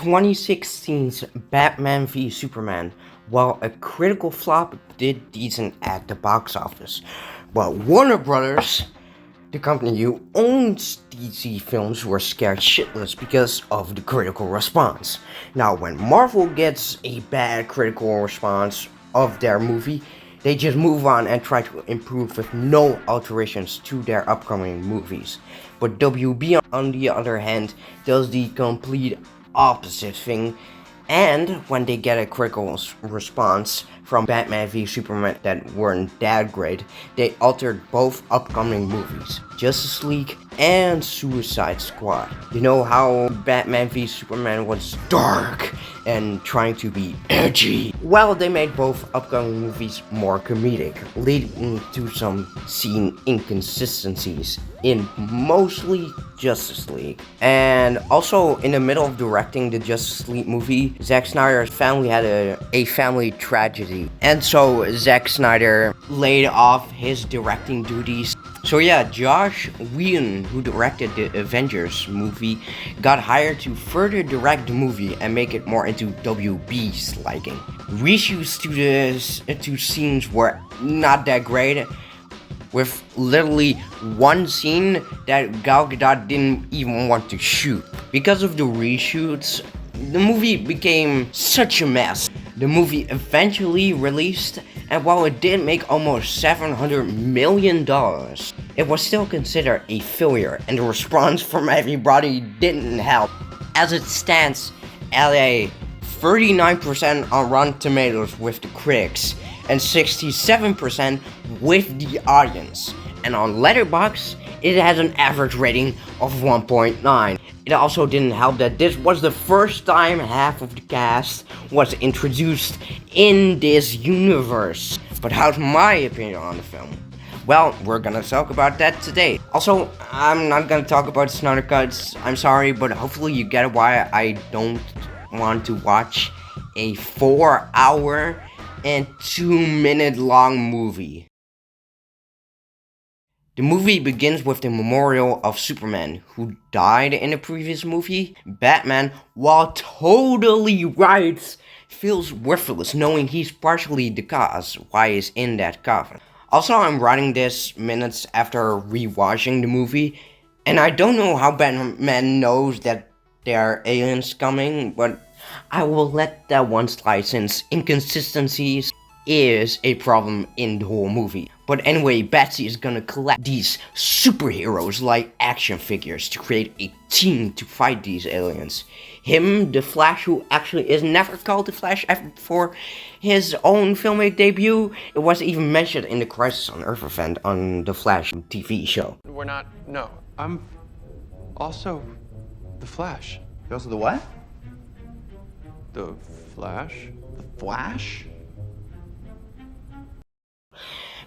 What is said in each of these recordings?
2016's Batman v Superman, while a critical flop, did decent at the box office. But Warner Brothers, the company who owns DC films, were scared shitless because of the critical response. Now, when Marvel gets a bad critical response of their movie, they just move on and try to improve with no alterations to their upcoming movies. But WB, on the other hand, does the complete opposite thing, and when they get a critical response from Batman v Superman that weren't that great, they altered both upcoming movies, Justice League and Suicide Squad. You know how Batman v Superman was dark and trying to be edgy? Well, they made both upcoming movies more comedic, leading to some scene inconsistencies in mostly Justice League. And also, in the middle of directing the Justice League movie, Zack Snyder's family had a family tragedy. And so Zack Snyder laid off his directing duties. So yeah, Josh Whedon, who directed the Avengers movie, got hired to further direct the movie and make it more into WB's liking. Reshoots to scenes were not that great, with literally one scene that Gal Gadot didn't even want to shoot. Because of the reshoots, the movie became such a mess. The movie eventually released, and while it did make almost $700 million, it was still considered a failure, and the response from everybody didn't help. As it stands, LA 39% on Rotten Tomatoes with the critics, and 67% with the audience. And on Letterboxd, it has an average rating of 1.9. It also didn't help that this was the first time half of the cast was introduced in this universe. But how's my opinion on the film? Well, we're gonna talk about that today. Also, I'm not gonna talk about Snyder Cuts. I'm sorry, but hopefully you get why I don't want to watch a 4-hour and 2-minute long movie. The movie begins with the memorial of Superman, who died in the previous movie. Batman, while totally right, feels worthless knowing he's partially the cause why he's in that coffin. Also, I'm writing this minutes after rewatching the movie, and I don't know how Batman knows that there are aliens coming, but I will let that one slide since inconsistencies is a problem in the whole movie. But anyway, Batsy is gonna collect these superheroes like action figures to create a team to fight these aliens. Him, the Flash, who actually is never called the Flash for his own filmic debut. It was even mentioned in the Crisis on Earth event on the Flash TV show. No, I'm also the Flash. You're also the what? The Flash? The Flash?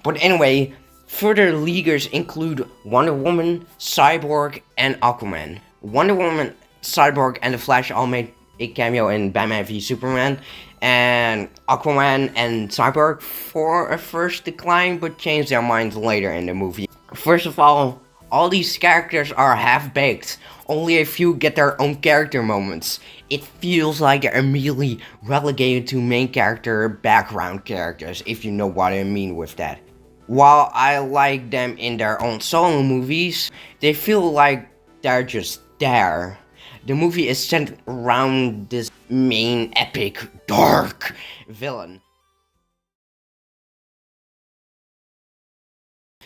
But anyway, further leaguers include Wonder Woman, Cyborg, and Aquaman. Wonder Woman, Cyborg, and the Flash all made a cameo in Batman v Superman, and Aquaman and Cyborg for a first decline, but changed their minds later in the movie. First of all these characters are half-baked. Only a few get their own character moments. It feels like they're immediately relegated to main character background characters, if you know what I mean with that. While I like them in their own solo movies, they feel like they're just there. The movie is centered around this main epic, dark villain,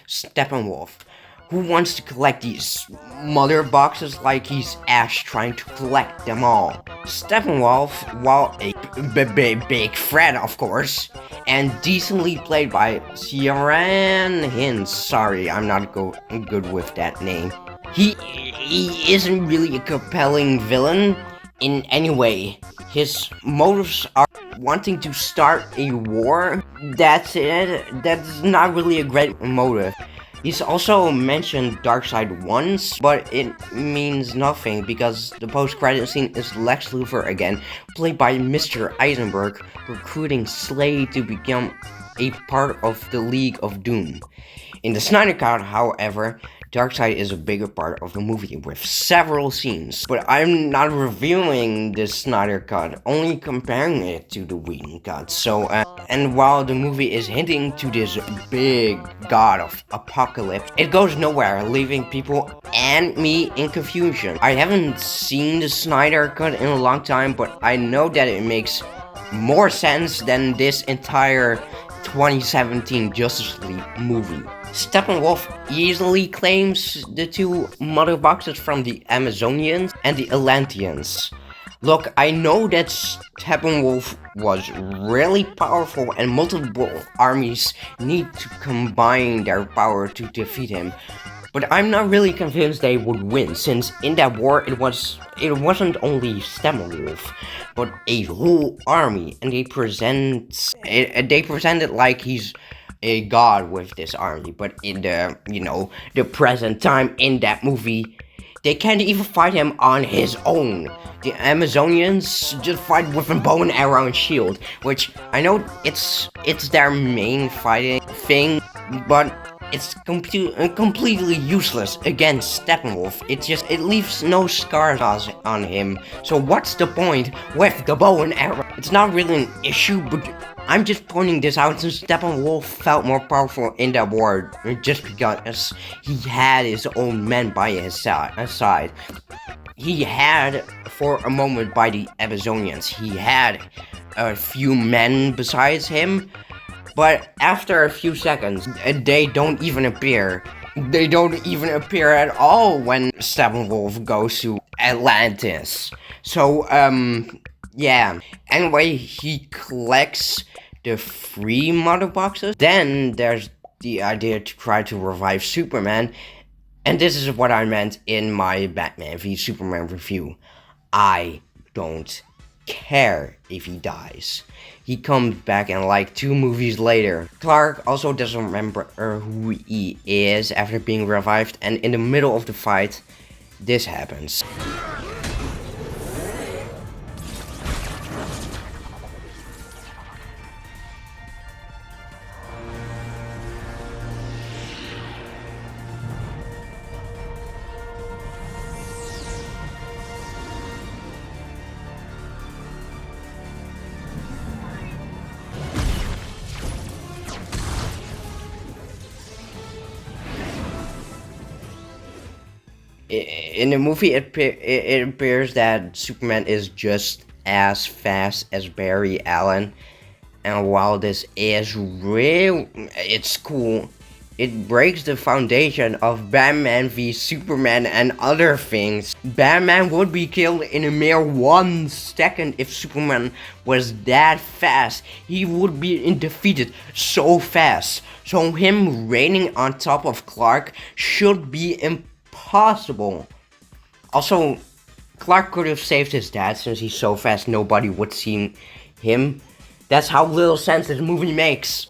Steppenwolf, who wants to collect these mother boxes like he's Ash trying to collect them all. Steppenwolf, while a big threat of course, and decently played by Ciaran Hinds. Sorry, I'm not good with that name. He isn't really a compelling villain in any way. His motives are wanting to start a war. That's it. That's not really a great motive. He's also mentioned Darkseid once, but it means nothing because the post-credit scene is Lex Luthor again, played by Mr. Eisenberg, recruiting Slade to become a part of the League of Doom. In the Snyder Cut, however, Darkseid is a bigger part of the movie with several scenes, but I'm not reviewing the Snyder Cut, only comparing it to the Whedon Cut. So, and while the movie is hinting to this big god of apocalypse, it goes nowhere, leaving people and me in confusion. I haven't seen the Snyder Cut in a long time, but I know that it makes more sense than this entire 2017 Justice League movie. Steppenwolf easily claims the two mother boxes from the Amazonians and the Atlanteans. Look, I know that Steppenwolf was really powerful and multiple armies need to combine their power to defeat him. But I'm not really convinced they would win, since in that war it wasn't only Steppenwolf, but a whole army, and they present it like he's a god with this army. But in the present time in that movie, they can't even fight him on his own. The Amazonians just fight with a bow and arrow and shield, which I know it's their main fighting thing, but it's completely useless against Steppenwolf. It leaves no scars on him. So what's the point with the bow and arrow? It's not really an issue, but I'm just pointing this out since Steppenwolf felt more powerful in that war just because he had his own men by his side. He had, for a moment, by the Amazonians, he had a few men besides him. But after a few seconds, they don't even appear. They don't even appear at all when Steppenwolf goes to Atlantis. So, yeah. Anyway, he collects the 3 mother boxes. Then there's the idea to try to revive Superman. And this is what I meant in my Batman v Superman review. I don't care if he dies. He comes back in like 2 movies later. Clark also doesn't remember who he is after being revived, and in the middle of the fight, this happens. In the movie, it appears that Superman is just as fast as Barry Allen, and while this is real, it's cool, it breaks the foundation of Batman v Superman and other things. Batman would be killed in a mere 1 second if Superman was that fast. He would be defeated so fast. So him reigning on top of Clark should be impossible. Also, Clark could have saved his dad since he's so fast nobody would see him. That's how little sense this movie makes.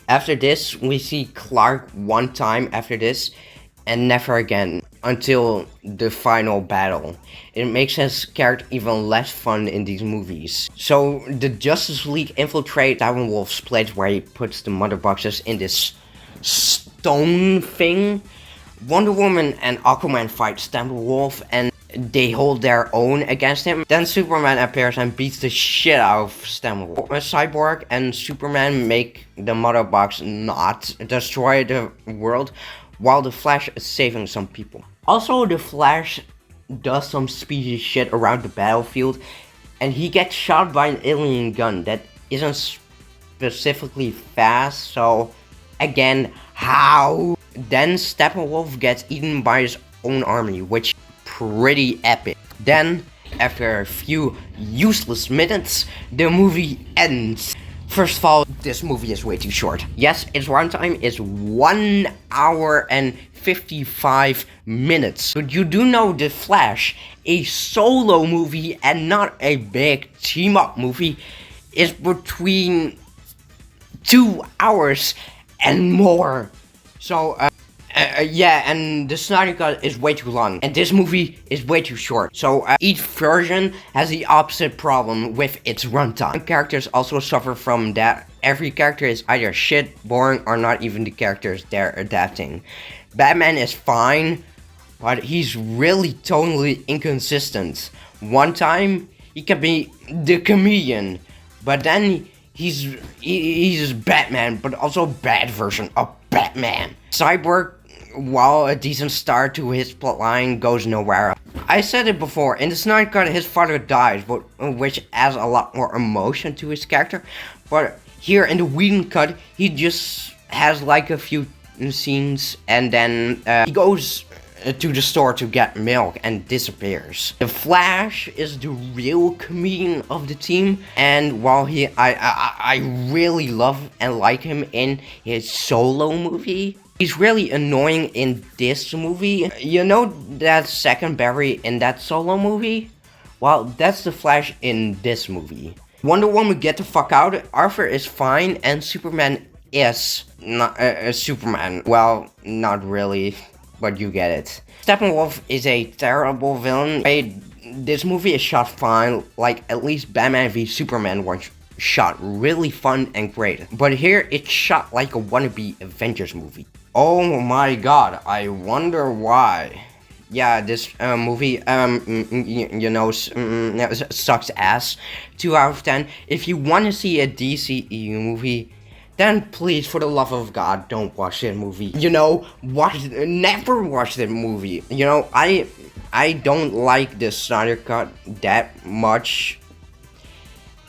After this, we see Clark one time after this, and never again until the final battle. It makes his character even less fun in these movies. So the Justice League infiltrate Steppenwolf's place where he puts the mother boxes in this stone thing. Wonder Woman and Aquaman fight Steppenwolf and they hold their own against him. Then Superman appears and beats the shit out of Steppenwolf. Cyborg and Superman make the mother box not destroy the world, while the Flash is saving some people. Also, the Flash does some speedy shit around the battlefield, and he gets shot by an alien gun that isn't specifically fast, so again, how? Then Steppenwolf gets eaten by his own army, which is pretty epic. Then, after a few useless minutes, the movie ends. First of all, this movie is way too short. Yes, its runtime is 1 hour and 55 minutes. But you do know The Flash, a solo movie and not a big team-up movie, is between 2 hours and more. So, yeah, and the Snyder Cut is way too long, and this movie is way too short. So, each version has the opposite problem with its runtime. Characters also suffer from that. Every character is either shit, boring, or not even the characters they're adapting. Batman is fine, but he's really totally inconsistent. One time, he can be the comedian, but then he's Batman, but also a bad version of Batman. Cyborg, while a decent start to his plotline, goes nowhere. I said it before, in the Snyder Cut his father dies, but which adds a lot more emotion to his character. But here in the Whedon Cut, he just has like a few scenes and then he goes to the store to get milk and disappears. The Flash is the real comedian of the team, and while I really love and like him in his solo movie, he's really annoying in this movie. You know that second Barry in that solo movie? Well, that's the Flash in this movie. Wonder Woman, get the fuck out. Arthur is fine, and Superman is not Superman. Well, not really, but you get it. Steppenwolf is a terrible villain. This movie is shot fine, like at least Batman v Superman was shot really fun and great. But here it's shot like a wannabe Avengers movie. Oh my god, I wonder why. Yeah, this movie, sucks ass. 2 out of 10. If you want to see a DCEU movie, then please, for the love of God, don't watch that movie. Never watch that movie. I don't like the Snyder Cut that much,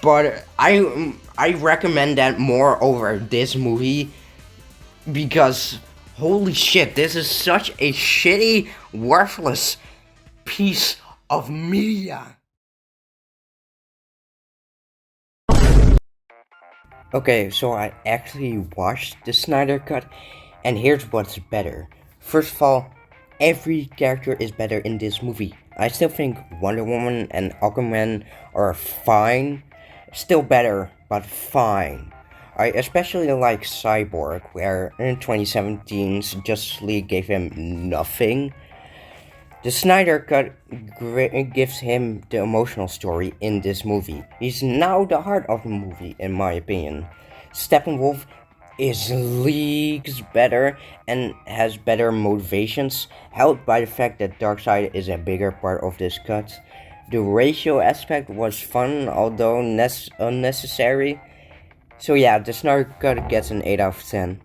but I recommend that more over this movie, because holy shit, this is such a shitty, worthless piece of media. Okay, so I actually watched the Snyder Cut, and here's what's better. First of all, every character is better in this movie. I still think Wonder Woman and Aquaman are fine. Still better, but fine. I especially like Cyborg, where in 2017's Justice League gave him nothing. The Snyder Cut gives him the emotional story in this movie. He's now the heart of the movie, in my opinion. Steppenwolf is leagues better and has better motivations, helped by the fact that Darkseid is a bigger part of this cut. The ratio aspect was fun, although unnecessary. So yeah, the Snyder Cut gets an 8 out of 10.